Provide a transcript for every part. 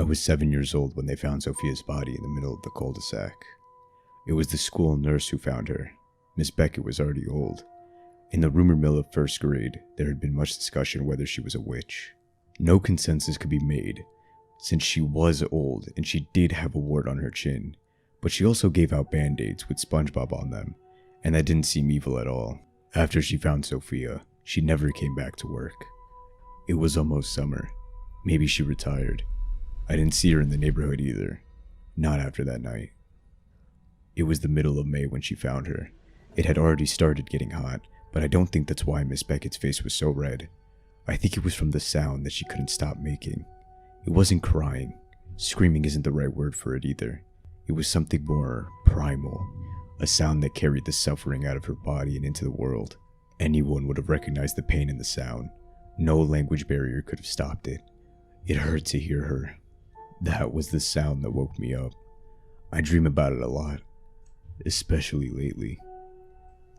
I was 7 years old when they found Sophia's body in the middle of the cul-de-sac. It was the school nurse who found her. Miss Beckett was already old. In the rumor mill of first grade, there had been much discussion whether she was a witch. No consensus could be made, since she was old and she did have a wart on her chin, but she also gave out band-aids with SpongeBob on them, and that didn't seem evil at all. After she found Sophia, she never came back to work. It was almost summer. Maybe she retired. I didn't see her in the neighborhood either. Not after that night. It was the middle of May when she found her. It had already started getting hot, but I don't think that's why Miss Beckett's face was so red. I think it was from the sound that she couldn't stop making. It wasn't crying. Screaming isn't the right word for it either. It was something more primal, a sound that carried the suffering out of her body and into the world. Anyone would have recognized the pain in the sound. No language barrier could have stopped it. It hurt to hear her. That was the sound that woke me up. I dream about it a lot, especially lately.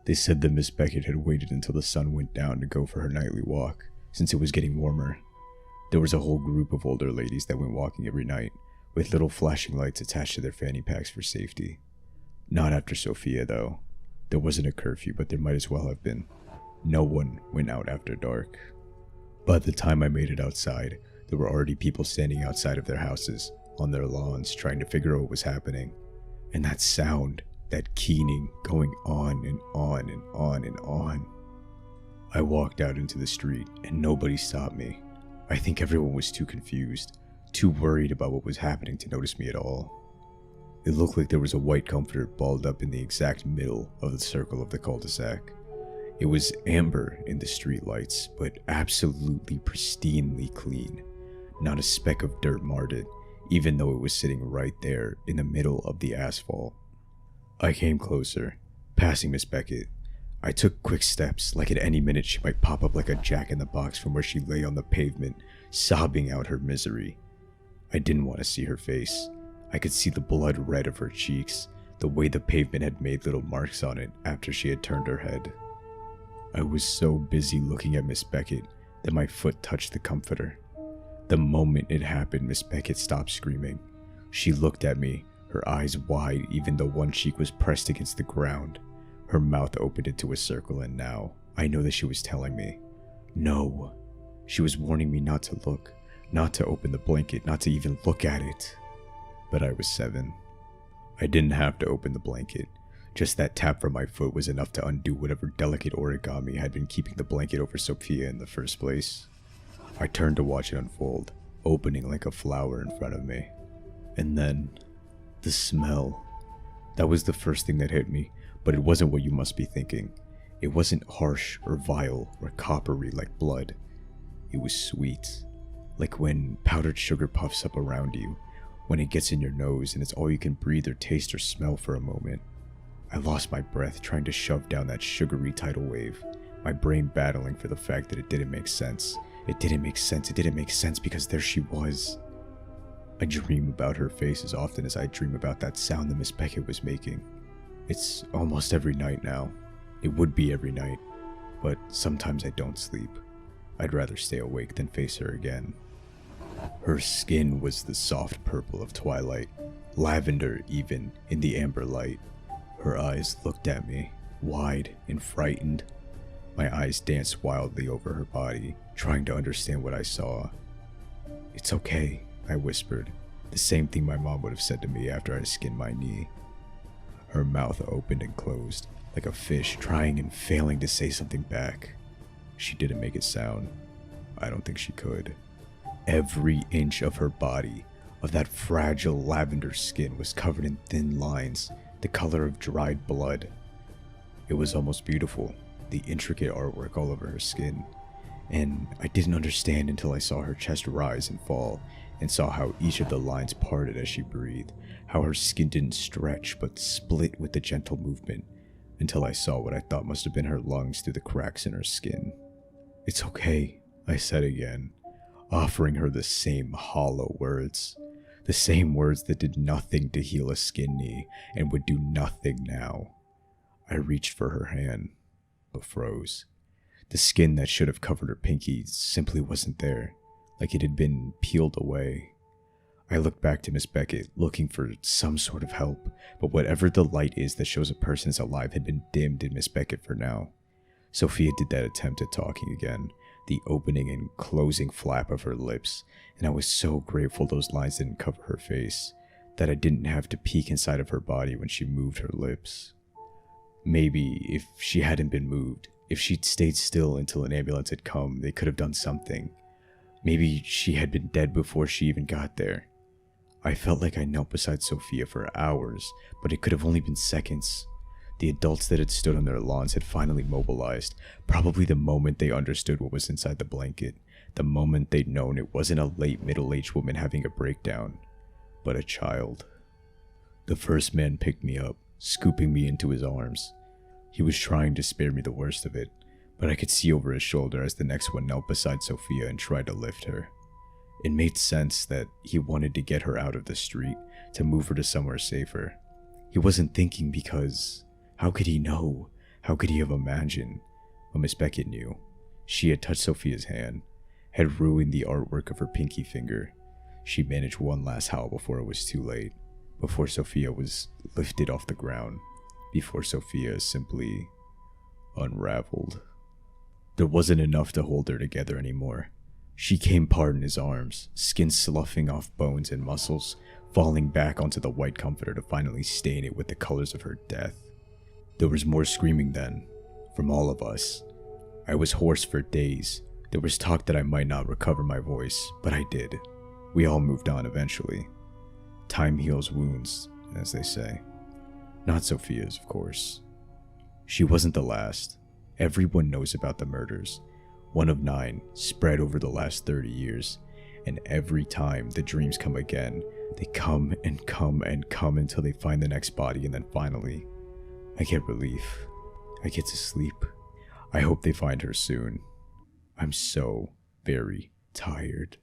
They said that Miss Beckett had waited until the sun went down to go for her nightly walk, since it was getting warmer. There was a whole group of older ladies that went walking every night, with little flashing lights attached to their fanny packs for safety. Not after Sophia, though. There wasn't a curfew, but there might as well have been. No one went out after dark. By the time I made it outside, there were already people standing outside of their houses, on their lawns, trying to figure out what was happening. And that sound, that keening, going on and on and on and on. I walked out into the street, and nobody stopped me. I think everyone was too confused, too worried about what was happening to notice me at all. It looked like there was a white comforter balled up in the exact middle of the circle of the cul-de-sac. It was amber in the street lights, but absolutely pristinely clean. Not a speck of dirt marred it, even though it was sitting right there in the middle of the asphalt. I came closer, passing Miss Beckett. I took quick steps, like at any minute she might pop up like a jack-in-the-box from where she lay on the pavement, sobbing out her misery. I didn't want to see her face. I could see the blood red of her cheeks, the way the pavement had made little marks on it after she had turned her head. I was so busy looking at Miss Beckett that my foot touched the comforter. The moment it happened, Miss Beckett stopped screaming. She looked at me, her eyes wide even though one cheek was pressed against the ground. Her mouth opened into a circle, and now I know that she was telling me, no. She was warning me not to look, not to open the blanket, not to even look at it. But I was 7. I didn't have to open the blanket. Just that tap from my foot was enough to undo whatever delicate origami had been keeping the blanket over Sophia in the first place. I turned to watch it unfold, opening like a flower in front of me. And then, the smell. That was the first thing that hit me, but it wasn't what you must be thinking. It wasn't harsh or vile or coppery like blood. It was sweet, like when powdered sugar puffs up around you, when it gets in your nose and it's all you can breathe or taste or smell for a moment. I lost my breath trying to shove down that sugary tidal wave, my brain battling for the fact that it didn't make sense. It didn't make sense because there she was. I dream about her face as often as I dream about that sound that Miss Beckett was making. It's almost every night now. It would be every night, but sometimes I don't sleep. I'd rather stay awake than face her again. Her skin was the soft purple of twilight, lavender even in the amber light. Her eyes looked at me, wide and frightened. My eyes danced wildly over her body, trying to understand what I saw. "It's okay," I whispered, the same thing my mom would have said to me after I skinned my knee. Her mouth opened and closed, like a fish trying and failing to say something back. She didn't make a sound. I don't think she could. Every inch of her body, of that fragile lavender skin, was covered in thin lines, the color of dried blood. It was almost beautiful, the intricate artwork all over her skin. And I didn't understand until I saw her chest rise and fall, and saw how each of the lines parted as she breathed, how her skin didn't stretch but split with a gentle movement, until I saw what I thought must have been her lungs through the cracks in her skin. "It's okay," I said again, offering her the same hollow words. The same words that did nothing to heal a skin knee and would do nothing now. I reached for her hand, but froze. The skin that should have covered her pinky simply wasn't there, like it had been peeled away. I looked back to Miss Beckett, looking for some sort of help, but whatever the light is that shows a person is alive had been dimmed in Miss Beckett for now. Sophia did that attempt at talking again, the opening and closing flap of her lips, and I was so grateful those lines didn't cover her face, that I didn't have to peek inside of her body when she moved her lips. Maybe if she hadn't been moved, if she'd stayed still until an ambulance had come, they could have done something. Maybe she had been dead before she even got there. I felt like I knelt beside Sophia for hours, but it could have only been seconds. The adults that had stood on their lawns had finally mobilized, probably the moment they understood what was inside the blanket, the moment they'd known it wasn't a late middle-aged woman having a breakdown, but a child. The first man picked me up, scooping me into his arms. He was trying to spare me the worst of it, but I could see over his shoulder as the next one knelt beside Sophia and tried to lift her. It made sense that he wanted to get her out of the street, to move her to somewhere safer. He wasn't thinking because, how could he know? How could he have imagined? But Miss Beckett knew. She had touched Sophia's hand, had ruined the artwork of her pinky finger. She managed one last howl before it was too late, before Sophia was lifted off the ground, before Sophia simply unraveled. There wasn't enough to hold her together anymore. She came apart in his arms, skin sloughing off bones and muscles, falling back onto the white comforter to finally stain it with the colors of her death. There was more screaming then, from all of us. I was hoarse for days. There was talk that I might not recover my voice, but I did. We all moved on eventually. Time heals wounds, as they say. Not Sophia's, of course. She wasn't the last. Everyone knows about the murders. One of 9, spread over the last 30 years. And every time the dreams come again, they come and come and come until they find the next body, and then finally, I get relief. I get to sleep. I hope they find her soon. I'm so very tired.